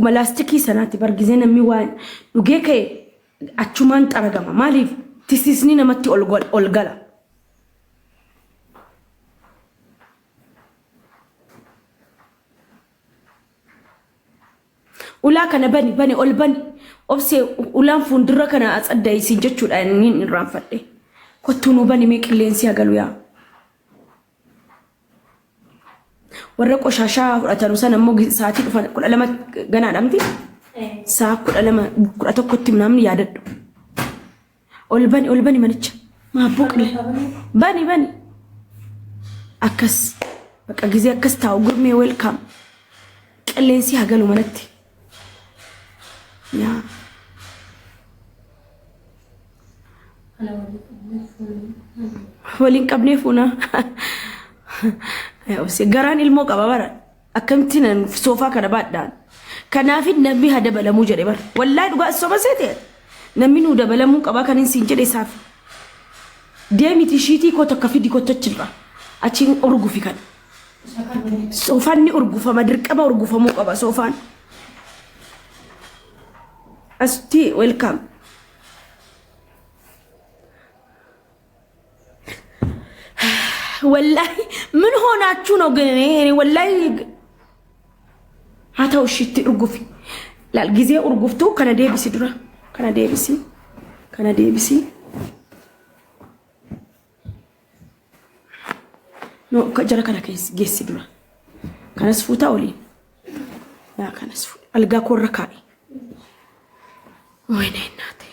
akkuma laastikii sanaatti bargizee namni waan dhugee ka'e achumaan xaragama maaliif tisisni namatti ol gala. Ulaa kana bani ol bani obsee ulaan fuuldura kana atsaddaayisiin jechuudha inni irraanfadhe kottuu nu bani mee qilleensi hagalu yaa warra qoshashaa fudhatan sana ammoo sa'aatii dhufan 12 ganaadhamti saa 11 namni yaadadhu ol bani manicha maabboo bani akkas bakka gizee akkas taa'u gurmee welcome qilleensi hagalu manatti yaa waliin qabnee fuuna garaan ilmoo qaba bara akkamtiin soofaa kana baadhaan kanaafin namni haa dabalamuu jedhe bara wallaahi dhugaa soba seete namni nu dabalamuu qaba kan siin jedhe isaaf deemiti shiitii koo tokko fidi kottachirra achiin urgufi kan soofaan ni urgufama dirqama urgufamuu qaba soofaan asti welcome والله من هنا تشونو يعني والله هاتا وشيت ارغفي لا الجزيه ارغفتو كان ديبسي درا كان ديبسي نو كجرا كان كيس جيسي درا كان سفوتا ولي لا كان سفو الغا كوركاي وين ناتي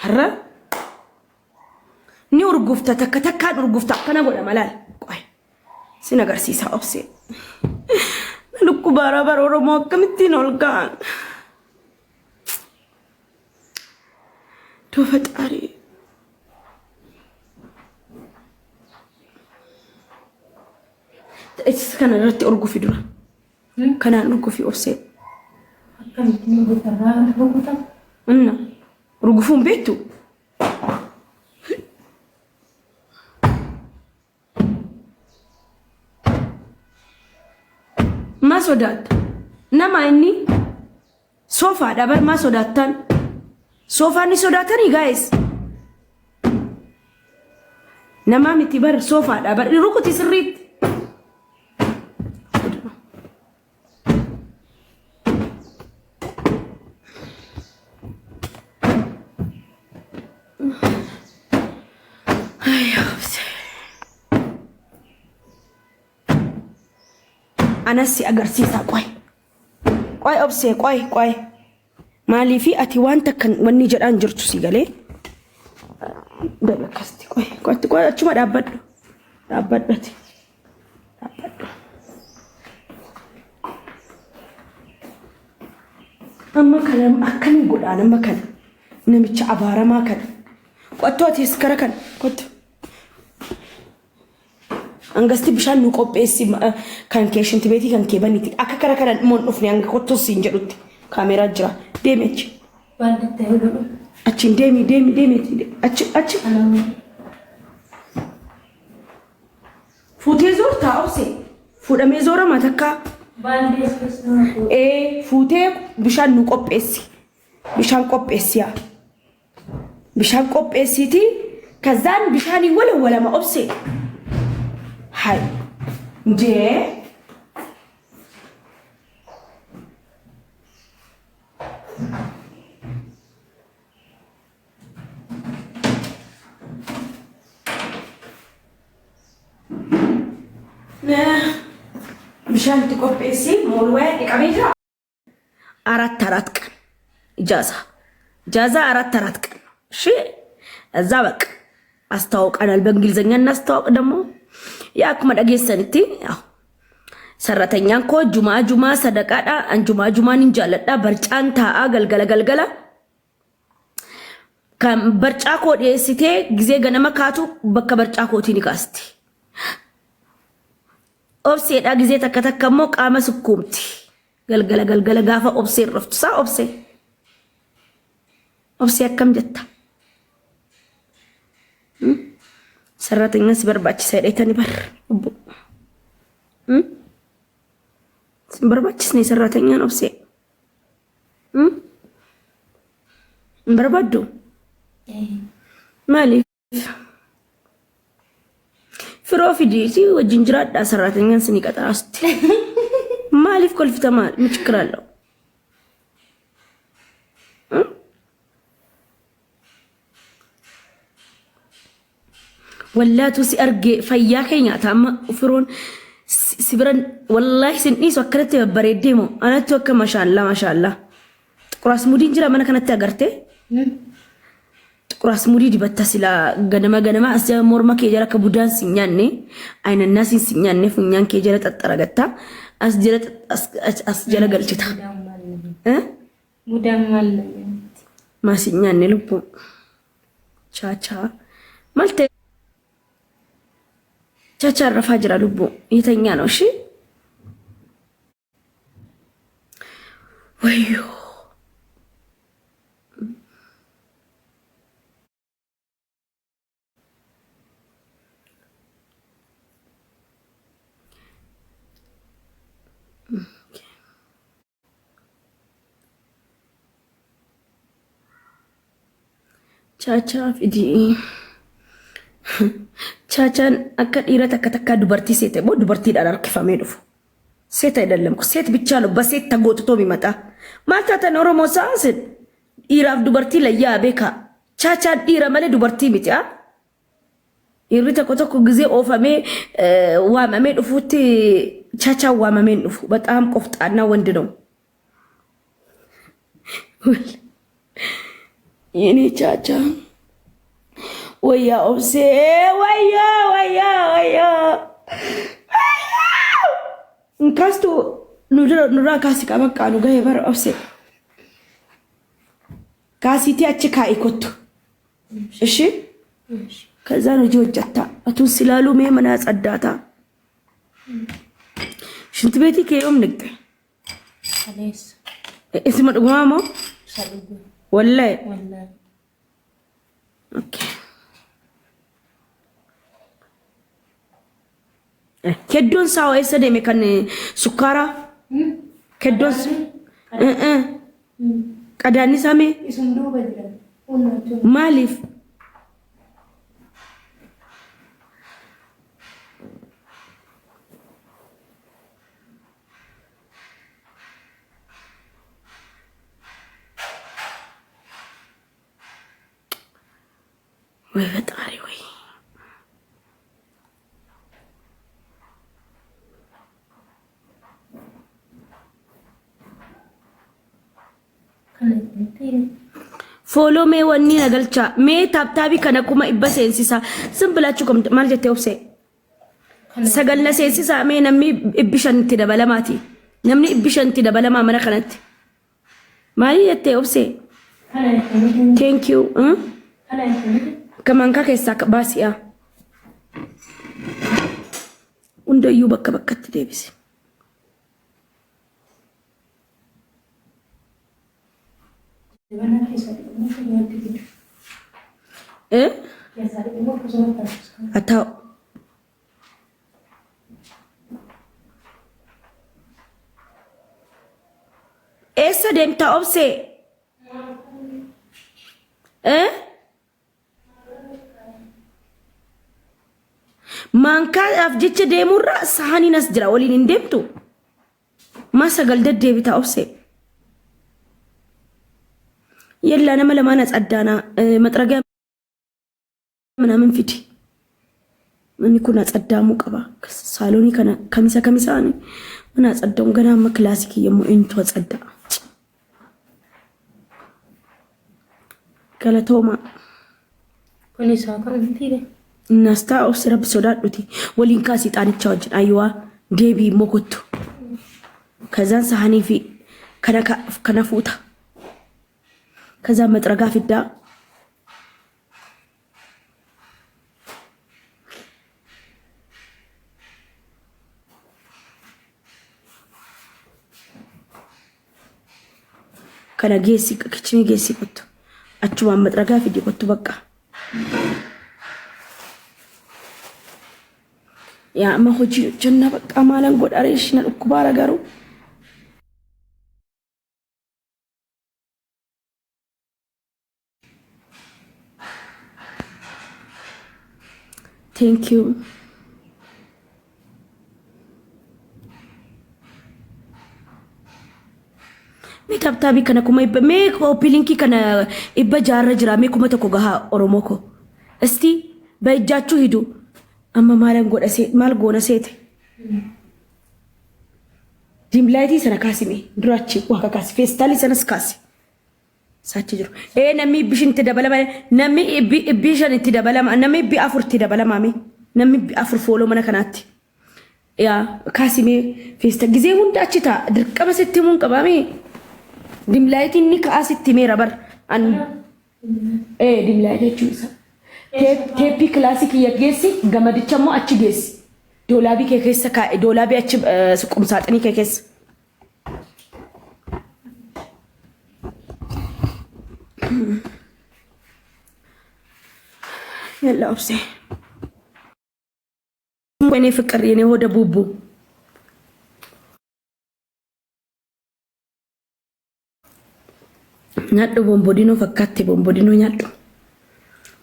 هرا ni urgufta takka urgufta kana goda malal qoy sina garsiisa obse lukku barabar oromo akkamitti nolgaan to fatari it's kana ratti urgufi dura kana urgufi obse akkamitti urguta anna urgufun betu ما صدات نما إني سوفا دبر ما صداتن سوفا ني صداتني guys نما متبر سوفا دبر روكو تسريت أنا سي أجرسيسا قوي أبسي قوي مالي في أتي وانتا كان وني جران جرتو سيغالي دابا كاستي قوي أتشما دابد باتي أما كلام أكن يقول أنا ما كان نمتش عبارة ما كان قوتو أتي سكرا كان قوتو angasti bishaan nu qopheessi kan keeshin tibeeti kan keebaniiti akka kara kana mon dhufni anga kotto siin jedhutti kaameraa jira deemechi baanditte heddu achin deemi achi fuutee zoorta obse fuudhamee zoora matakka baandee fuutee bishaan nu qopheessi bishaan qopheessiti kazaan bishaan walama obse هاي جي مشان تكوبيسي مولوين كابيجا أرات كان إجازة أرات كان شيء الزبق أستوق أنا بالإنجليزية نستوق دمو يا أكمل أجلسنتي سرتنيان كو جمعة صدقة أن جمعة نجالة برجان تا غلغلة كم برجاكو ديسيتي جزء غنما كاتو بكا برجاكو تيني كاستي أبسي دا جزء تكمو قامة سكومتي غلغلة غافة أبسي رفت سا أبسي أكم جتا سرتنيان سبرباچ سيدتني بر برباچس ني ሰራተኛ ነው ሴ بربادو مالي فروفي ديتي وجنجرات دا ሰራተኛን ስኒ ቀጠራስቲ ማሊፍ ኮልፍተ ማል ምችክራለው ወላቱ ሲአርጌ ፈያከኛ ታማ ፍሮን ሲብረን والله سني سكرت بريديمو انا توك ما شاء الله ما شاء الله ጥቁራስ ሙዲ እንጀራ ማነ ከነተ አገርቴ ጥቁራስ ሙዲ ዲበታሲላ ገነማ አስጀ ሞርማ ከጀራ ከቡዳን ሲኛኔ አይነና ሲኛኔ ፉኛን ከጀራ ተጠረገታ አስጀረ ገልጭታ ሙዳም ማለ ማሲኛኔ ልቦ ቻቻ ማልተ ቻቻ ረፋ ጅራ ልቦ የተኛ ነው እሺ ወዮ ቻቻ ፊዲ ቻቻን አከ ዲራ ተከተካ ዱበርቲ ሴት ቦ ዱበርቲ ዳር ከፋሜ ዱፉ ሴት አይደለም እኮ ሴት ብቻ ነው በሴት ተጎትቶ ቢመጣ ማታተ ኦሮሞ ሳንስን ዲራፍ ዱበርቲ ለያ ቤካ ቻቻ ዲራ ማለ ዱበርቲ ሚጣ ይሪተ ኮተኩ ጊዜ ኦፋሜ ዋማሜ ዱፉቲ ቻቻ ዋማሜ ዱፉ በጣም ቆፍጣና ወንድ ነው የኔ ቻቻ ወያ ኦብሴ ወያ እንካስቱ ኑራ ካሲ ካበቃ ነው ጋር ይበር ኦብሴ ካሲቲ አችካ ኢኮቱ እሺ ከዛ ነው ጆጃታ አቱን ሲላሉ መና ጸዳታ ሽንት ቤቲ ከዮም ንቅ خلاص اسم دغማሞ ሰልጉ ወላሂ ኦኬ كدون ساو يسدي مكان سكارا كدون قداني سامي مالف وي فطاري وي فولو مي وني نغلچا مي تابتابي كنكما يبسنسيسا سمبلاچو كم مالجت يوبسي سغلنا سيسيسا مي نمي ابشنتي دبلماتي نمني ابشنتي دبلما من كنت مالي يت يوبسي ثانك يو كمان كاكيسا باسيا ونديو بكت ديبسي ايه اتاو ايسا ديمتا اوبسي ايه مانكا افجيتش ديمورا سهاني نسجرا ولين اندمتو ما سقل ديبتا اوبسي يلا انا ملا ما نصدانا مطرغا ምናምን ፊቲ ምን ይኩና ጸዳሙ ቀባ ሳሎኒ ከና ከሚሳ ነው ምን አጸዳው ገና መክላሲክ የሙእንቶ ጸዳ ከለቶማ ፖሊስ አካንቲለ እናስታ ኦስረብ ሶዳዱቲ ወሊንካ ሲጣንቻ ወጅን አይዋ ዴቢ ሞኮቱ ከዛን ሳህኒ ፊ ከነፉታ ከዛ መጥረጋ ፍዳ kana geessi kichini geessi kottu achuma matragaa fidi kottu bakka yaa amma hojii jenna bakka maalan godhareeshina dhukkubara garu Thank you. Mee taaptaabii kana kuma ibba mee oopilinkii kana ibba jaarra jira mee kuma tokko gahaa Oromoo ko. Isti በእጃችሁ ሂዱ amma maal goona seete dimlaaytii sana kaasime durachi waa kaasi feestaalii sanas kaasi saachi jiru namni bishin itti dabalama namni bishan itti dabalama namni bi afur itti dabalama namni bi afur fooloo mana kanaatti yaa kaasime feesta gizee hunda achi taa dirqama sitti muun qabame dimlaayitiin ni kaasitti meera bar an dimlaayitii jechuudha. Teepii kilaasii geessi gamadicha immoo achi geessi doolaabii kee keessa kaa'e doolaabii achi qumsaaxinii kee keessa. Yalla obse ወይኔ ፍቅር የኔ ሆደ ቡቡ nyaadhu bombodinoo fakkaatti bombodinoo nyaadhu.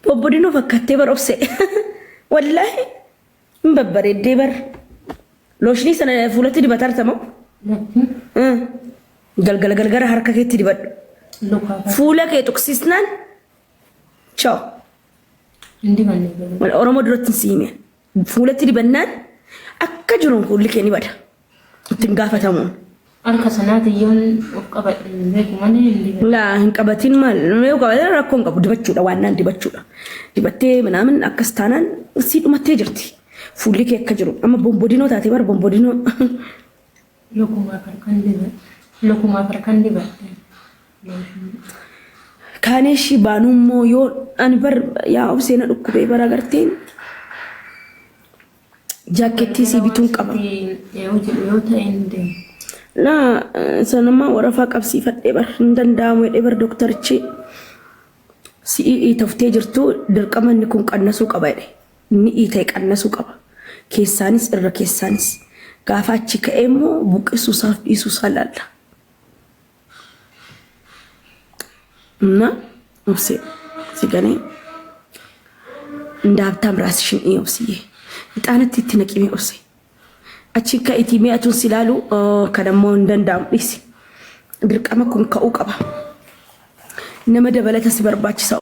Bombodinoo fakkattee bar obse wallahi hin babbareeddee bar looshinii sana fuulatti dibataa artama galgala harka keetti dibadhu fuula kee tuqsisnaan ciao Oromoo duratti siime fuulatti dibannaan akka jiruun fuulli kee ni bada ittiin gaafatamuun. Harka sanaati yoon of qabadhe beeku malee laa hin qabatin maal mee qabatin rakkoon qabu dibachuudha waannaan dibachuudha dibattee manaamin akkas taanaan sii dhumattee jirti fuulli kee akka jiru amma bombodinoo taatee bar bombodinoo lokumaa farkan dibadhe kaaneeshi baanummoo yoo ani bar yaa obseena dhukkubee bara agarteen jaakettii sii bituun qaba yoo ta'een deemu. لا سنما ورفا قبسي فدبر ندندامو دبر دكتورچي سي اي تفتجرتو درقمن نكون قنسو قبايده ني اي تاي قنسو قبا كيسانيس الركيسانيس غافاچي كايمو بوقسو صاف بيسو سالالا نا نفسي سيغاني እንዳብታም ራስሽን ይወስይ ይጣነት ትነቂሚ ወስይ achika itimee atun silalu kadammoo ndandam dhisi dirqama kun ka'uu qaba nama dabalata si barbaachisa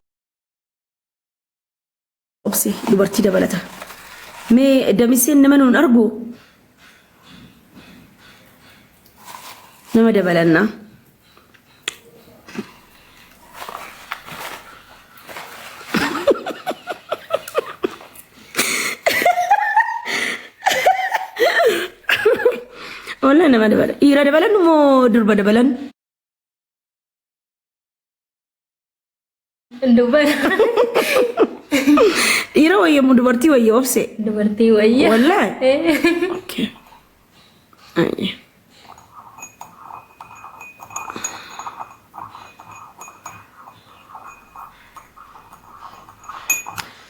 obse dubartii dabalata mee damiseen nama nuun argu nama dabalanna والله أنا ما دبل إيرا دبلن مو درب دبلن دبر إيرا ويا مو دبرتي ويا وفسي دبرتي ويا والله أوكي أي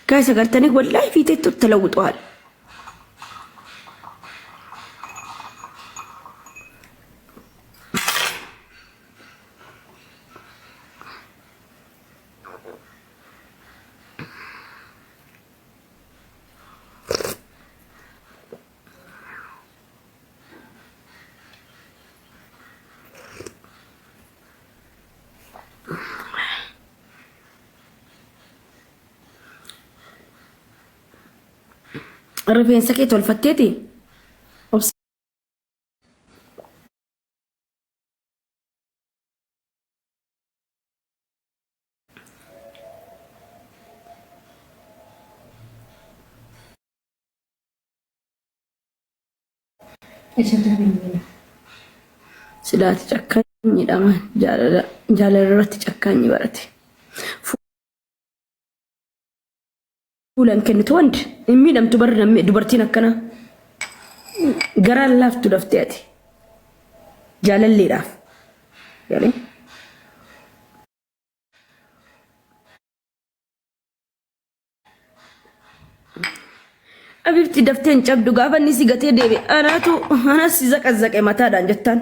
كايسة قرتني والله في تيتو تلوطوال rifeensa kee tolfatteeti sidaati cakkaanyidhama jaalarratti cakkaanyi barate fuulan kennitu wandi miidhamtu bar dubartiin akkana garaan laaftu daftee ati jaalalleedhaaf yaale abibti dafteen cabdu gaafa inni si gatee deebi anas si zaqazaqe mataadhaan jettaan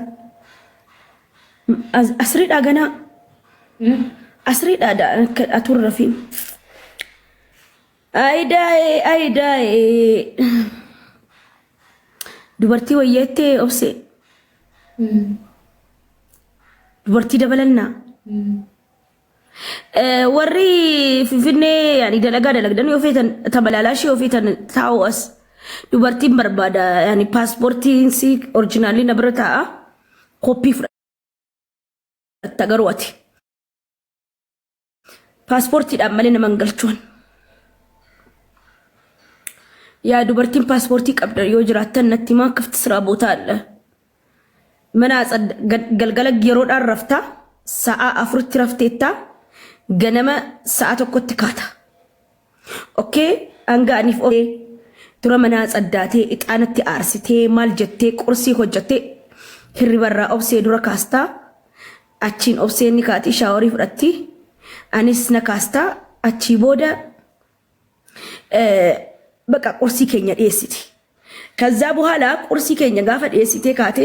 asriidhaa ganaa asriidhaa aturra fiin Aidai. Dubartii wayyeettee obse. Dubartii dabalanna. Warri Finfinnee yani dalagdan yoo feetan tabalalaashii yoo feetan taa'u as. Dubartiin barbaada yani paaspoortiin si oriijinaalii na bira taa'a. Koppii fudhatta garuu ati. Paaspoortiidhaan malee nama hin galchuun. Yaa dubartiin paaspoortii qabda yoo jiraattan natti himaa kafti siraa bootaa alla. Mana galgala yeroodhaan rafta sa'a 4tti rafteetta ganama sa'a 1tti kaata. Okay hanga aniif dura mana saddaatee ixaanatti aarsitee maal jettee qursii hojjettee hirribarraa obsee dura kaastaa achiin obseen ni kaati shaaworii fudhatti anis na kaastaa achii booda በቃ ቁርሲ ከኛ ዲኤስቲ ከዛ በኋላ ቁርሲ ከኛ ጋር ፈዲኤስቲ ካቴ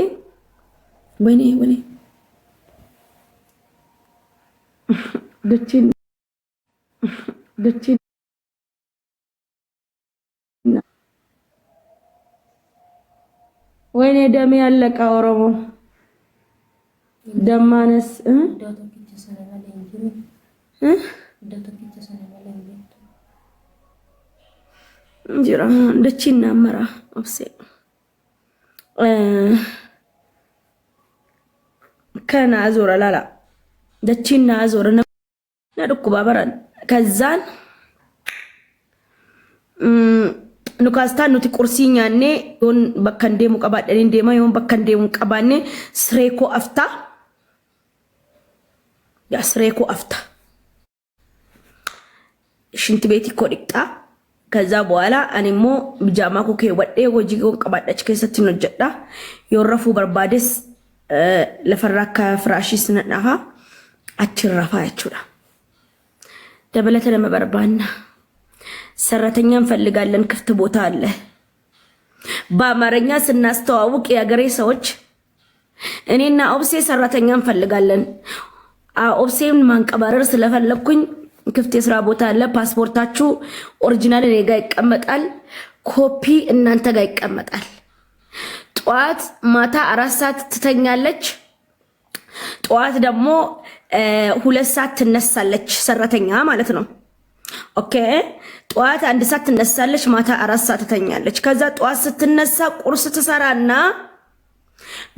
ወይኔ ደቺ ወይኔ ደም ያለቀ ኦሮሞ ደማነስ Jira dachina mara obse kana azura lala dachina azura na dukku babaran kazan nukastan nuti kursi nyaanne yon bakkan deemu qabaadhanii deema yon bakkan deemu qabaanne sreeko afta ya sreeko afta shinti beeti kodikta ከዛ በኋላ አኒሞ ቢጃማ ኮኬ ወዴ ወጂጎን ቀባዳች ከሰት ነው ጀዳ የወረፉ በርባደስ ለፈራካ ፍራሺ ስነናፋ አችራፋ ያቹዳ ደበለተ ለመበርባና ሰራተኛን ፈልጋለን ክፍት ቦታ አለ በአማርኛ ስናስተዋውቅ ያገሬ ሰዎች እኔና ኦብሴ ሰራተኛን ፈልጋለን ኦብሴን ማንቀባረር ስለፈለኩኝ ክፍት የስራ ቦታ አለ ፓስፖርታችሁ ኦሪጂናል እኔ ጋር ይቀመጣል ኮፒ እናንተ ጋር ይቀመጣል ጧት ማታ 4 ሰዓት ትተኛለች ጧት ደግሞ 2 ሰዓት ትነሳለች ሰራተኛ ማለት ነው ኦኬ ጧት 1 ሰዓት ትነሳለች ማታ 4 ሰዓት ትተኛለች ከዛ ጧት ስትነሳ ቁርስ ትሰራና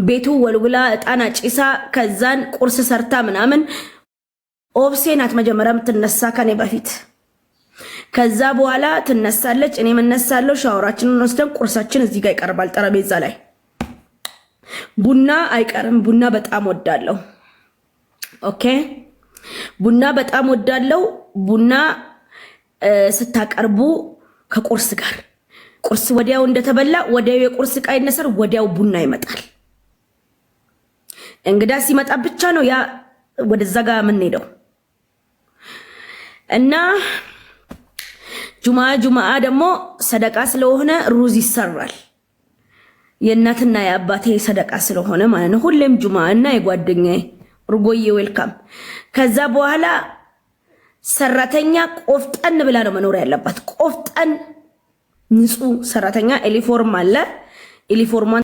ቤቱ ወልውላ እጣና ጪሳ ከዛን ቁርስ ሰርታ ምናምን ኦብሴናት መጀመሪያ ምትነሳ ከኔ በፊት ከዛ በኋላ ትነሳለች እኔ መነሳለሁ ሻወራችንን ወስደን ቁርሳችን እዚህ ጋር ይቀርባል ጠረጴዛ ላይ ቡና አይቀርም ቡና በጣም ወዳለው ኦኬ ቡና በጣም ወዳለው ቡና ስታቀርቡ ከቁርስ ጋር ቁርስ ወዲያው እንደተበላ ወዲያው የቁርስ ቃይ ነሰር ወዲያው ቡና ይመጣል እንግዳ ሲመጣ ብቻ ነው ያ ወደዛ ጋር ምን ሄደው እና ጁማ ደግሞ ሰደቃ ስለሆነ ሩዝ ይሰራል የእናትና የአባቴ ሰደቃ ስለሆነ ማለት ነው ሁሌም ጁማ እና የጓደኛዬ ሩጎዬ ዌልካም ከዛ በኋላ ሰራተኛ ቆፍጠን ብላ ነው መኖር ያለባት ቆፍጠን ንጹህ ሰራተኛ ዩኒፎርም አለ ዩኒፎርም